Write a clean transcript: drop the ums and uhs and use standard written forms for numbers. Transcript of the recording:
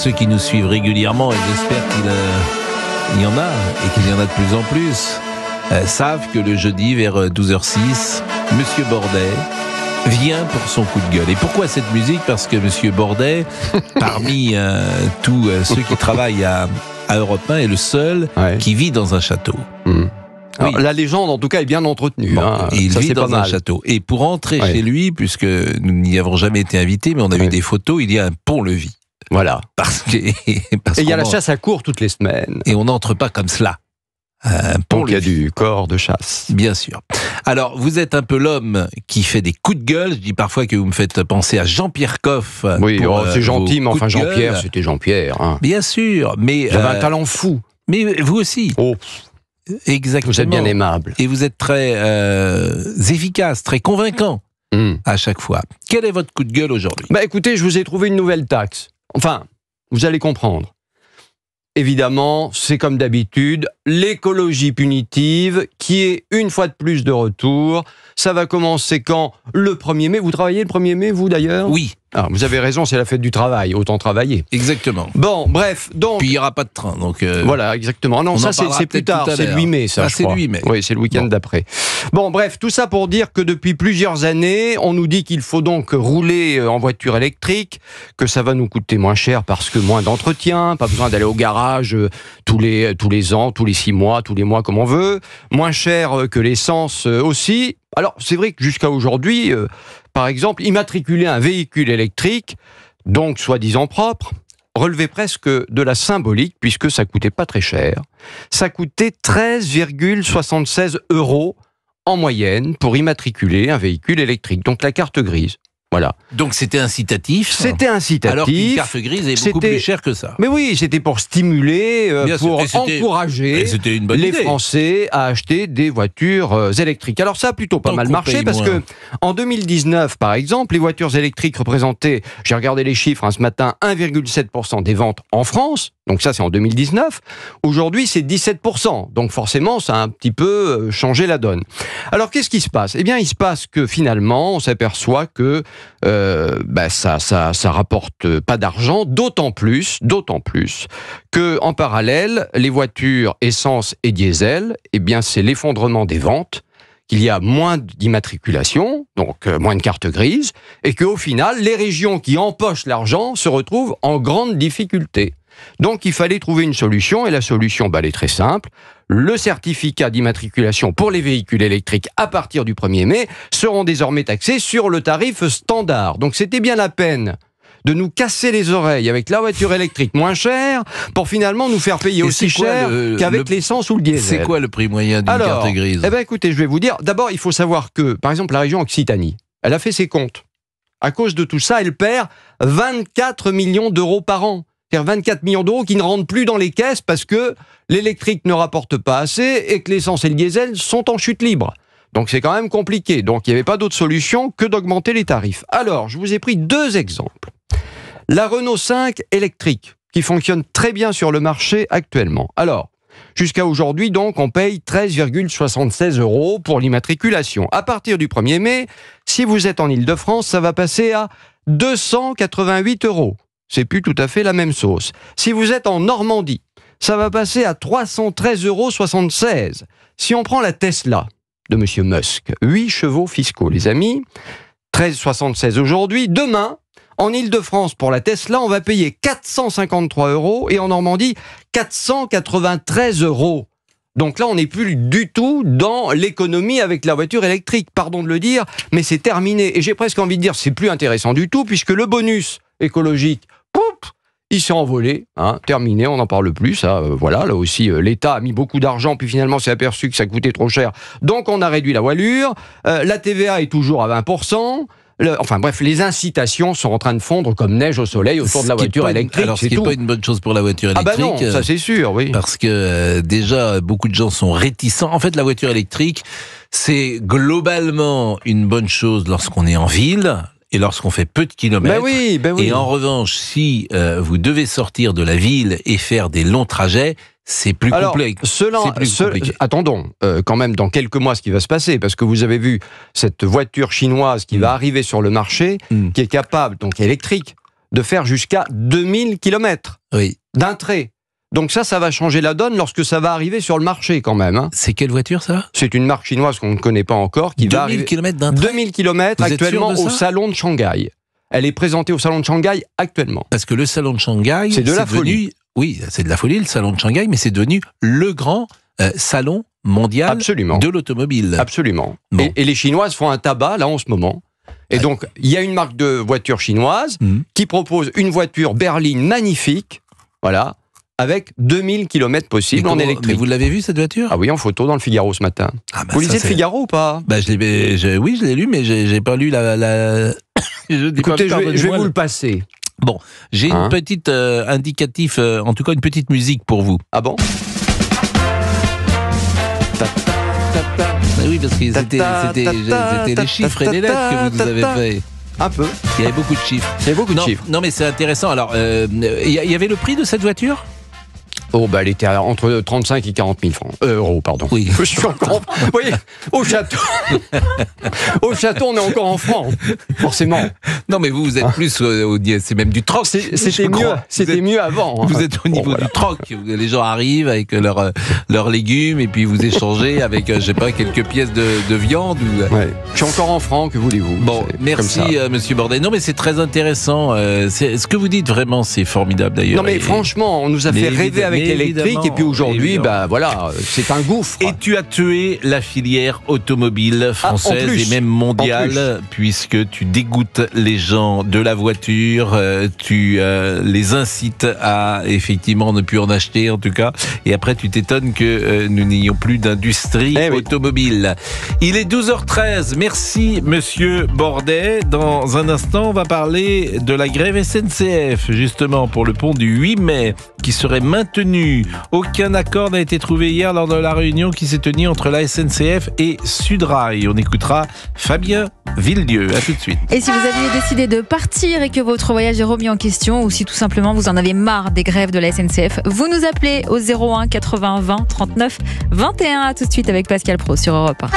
ceux qui nous suivent régulièrement, et j'espère qu'il y en a, et qu'il y en a de plus en plus, savent que le jeudi vers 12h06, Monsieur Bordet vient pour son coup de gueule. Et pourquoi cette musique ? Parce que Monsieur Bordet, parmi tous ceux qui travaillent à Europe 1, est le seul qui vit dans un château. Alors, la légende, en tout cas, est bien entretenue. Il ça, vit c'est dans pas un mal. château. Et pour entrer chez lui, puisque nous n'y avons jamais été invités, mais on a vu des photos, il y a un pont-levis. Voilà. Et il y a la chasse à courre toutes les semaines. Et on n'entre pas comme cela. Donc il y a du corps de chasse. Bien sûr. Alors, vous êtes un peu l'homme qui fait des coups de gueule. Je dis parfois que vous me faites penser à Jean-Pierre Coff. Oui, c'est gentil, mais enfin Jean-Pierre, Jean-Pierre, c'était Jean-Pierre. Hein. Bien sûr, mais... J'avais un talent fou. Mais vous aussi. Oh, exactement. vous êtes bien aimable. Et vous êtes très efficace, très convaincant à chaque fois. Quel est votre coup de gueule aujourd'hui ? Écoutez, je vous ai trouvé une nouvelle taxe. Enfin, vous allez comprendre. Évidemment, c'est comme d'habitude, l'écologie punitive qui est une fois de plus de retour. Ça va commencer quand ? Le 1er mai. Vous travaillez le 1er mai, vous d'ailleurs ? Oui. Ah, vous avez raison, c'est la fête du travail, autant travailler. Exactement. Bon, bref, donc... Puis il n'y aura pas de train, donc... Voilà, exactement. Non, ça c'est plus tard, c'est le 8 mai, ça, je c'est crois. le 8 mai. Oui, c'est le week-end d'après. Bon, bref, tout ça pour dire que depuis plusieurs années, on nous dit qu'il faut donc rouler en voiture électrique, que ça va nous coûter moins cher parce que moins d'entretien, pas besoin d'aller au garage tous les ans, tous les 6 mois, tous les mois comme on veut, moins cher que l'essence aussi. Alors, c'est vrai que jusqu'à aujourd'hui, par exemple, immatriculer un véhicule électrique, donc soi-disant propre, relevait presque de la symbolique, puisque ça coûtait pas très cher. Ça coûtait 13,76 € en moyenne pour immatriculer un véhicule électrique, donc la carte grise. Voilà. Donc c'était incitatif. C'était incitatif. Alors qu'une carte grise est beaucoup plus chère que ça. Mais oui, c'était pour stimuler, pour encourager les Français à acheter des voitures électriques. Alors ça a plutôt pas mal marché parce que en 2019, par exemple, les voitures électriques représentaient, j'ai regardé les chiffres ce matin, 1,7% des ventes en France. Donc ça, c'est en 2019. Aujourd'hui, c'est 17%. Donc forcément, ça a un petit peu changé la donne. Alors, qu'est-ce qui se passe ? Eh bien, il se passe que finalement, on s'aperçoit que ça rapporte pas d'argent, d'autant plus que en parallèle, les voitures essence et diesel, eh bien, c'est l'effondrement des ventes, qu'il y a moins d'immatriculation, donc moins de cartes grises, et qu'au final, les régions qui empochent l'argent se retrouvent en grande difficulté. Donc il fallait trouver une solution, et la solution, elle est très simple. Le certificat d'immatriculation pour les véhicules électriques à partir du 1er mai seront désormais taxés sur le tarif standard. Donc c'était bien la peine de nous casser les oreilles avec la voiture électrique moins chère pour finalement nous faire payer aussi cher qu'avec l'essence ou le diesel. C'est quoi le prix moyen d'une carte grise ? Eh bien écoutez, je vais vous dire, d'abord il faut savoir que, par exemple, la région Occitanie, elle a fait ses comptes. À cause de tout ça, elle perd 24 millions d'euros par an. C'est-à-dire 24 millions d'euros qui ne rentrent plus dans les caisses parce que l'électrique ne rapporte pas assez et que l'essence et le diesel sont en chute libre. Donc c'est quand même compliqué. Donc il n'y avait pas d'autre solution que d'augmenter les tarifs. Alors, je vous ai pris 2 exemples. La Renault 5 électrique, qui fonctionne très bien sur le marché actuellement. Alors, jusqu'à aujourd'hui, donc, on paye 13,76 € pour l'immatriculation. À partir du 1er mai, si vous êtes en Île-de-France, ça va passer à 288 €. C'est plus tout à fait la même sauce. Si vous êtes en Normandie, ça va passer à 313,76 €. Si on prend la Tesla de M. Musk, 8 chevaux fiscaux, les amis, 13,76 € aujourd'hui. Demain, en Île-de-France, pour la Tesla, on va payer 453 € et en Normandie, 493 €. Donc là, on n'est plus du tout dans l'économie avec la voiture électrique. Pardon de le dire, mais c'est terminé. Et j'ai presque envie de dire, c'est plus intéressant du tout, puisque le bonus écologique, il s'est envolé, terminé, on n'en parle plus. Ça, voilà, là aussi, l'État a mis beaucoup d'argent, puis finalement s'est aperçu que ça coûtait trop cher. Donc on a réduit la voilure. La TVA est toujours à 20%. Enfin bref, les incitations sont en train de fondre comme neige au soleil autour de la voiture électrique. Alors ce qui n'est pas une bonne chose pour la voiture électrique. Ah non, ça c'est sûr, oui. Parce que déjà, beaucoup de gens sont réticents. En fait, la voiture électrique, c'est globalement une bonne chose lorsqu'on est en ville et lorsqu'on fait peu de kilomètres. Oui. Et en revanche, si vous devez sortir de la ville et faire des longs trajets, c'est plus complexe. Attendons, quand même, dans quelques mois, ce qui va se passer, parce que vous avez vu cette voiture chinoise qui va arriver sur le marché, qui est capable, donc électrique, de faire jusqu'à 2000 km Oui. d'un trait. Donc ça va changer la donne lorsque ça va arriver sur le marché quand même. Hein. C'est quelle voiture ça? C'est une marque chinoise qu'on ne connaît pas encore qui va arriver. 2000 km d'un trait. 2000 km Vous êtes actuellement sûr de au ça salon de Shanghai. Elle est présentée au salon de Shanghai actuellement. Parce que le salon de Shanghai, c'est de la devenu, folie. Oui, c'est de la folie le salon de Shanghai, mais c'est devenu le grand salon mondial Absolument. de l'automobile. Absolument. Bon. Et les Chinoises font un tabac là en ce moment. Et donc, il y a une marque de voiture chinoise qui propose une voiture berline magnifique, voilà, avec 2000 km possibles en électrique. Mais vous l'avez vu cette voiture? Ah oui, en photo dans le Figaro ce matin. Ah bah vous ça, lisez le Figaro ou pas? Bah oui, je l'ai lu, mais j'ai pas lu la... Écoutez, je vais vous le passer. Bon, j'ai une petite indicatif, en tout cas une petite musique pour vous. Ah bon? Oui, parce que c'était les chiffres et les lettres que vous nous avez fait. Un peu. Il y avait beaucoup de chiffres. Il y avait beaucoup de chiffres. Non, mais c'est intéressant. Alors, il y avait le prix de cette voiture? Oh, bah, elle était entre 35 et 40 000 francs. Euros, pardon. Oui. Je suis encore... Vous voyez, au château, on est encore en francs, forcément. Non, mais vous êtes plus c'est même du troc. C'était mieux avant. Vous êtes au niveau du troc. Les gens arrivent avec leurs légumes et puis vous échangez avec, je sais pas, quelques pièces de viande. Ouais. Je suis encore en francs, que voulez-vous? Bon, merci, monsieur Bordet. Non, mais c'est très intéressant. Ce que vous dites, vraiment, c'est formidable d'ailleurs. Non, mais franchement, on nous a fait rêver avec l'électrique et puis aujourd'hui, bah voilà, c'est un gouffre. Et tu as tué la filière automobile française et même mondiale, puisque tu dégoûtes les gens de la voiture, tu les incites à effectivement ne plus en acheter en tout cas, et après tu t'étonnes que nous n'ayons plus d'industrie automobile. Il est 12h13, merci monsieur Bordet. Dans un instant, on va parler de la grève SNCF, justement pour le pont du 8 mai, qui serait maintenu. Aucun accord n'a été trouvé hier lors de la réunion qui s'est tenue entre la SNCF et Sudrail. On écoutera Fabien Villedieu. À tout de suite. Et si vous aviez décidé de partir et que votre voyage est remis en question, ou si tout simplement vous en avez marre des grèves de la SNCF, vous nous appelez au 01 80 20 39 21. À tout de suite avec Pascal Praud sur Europe 1.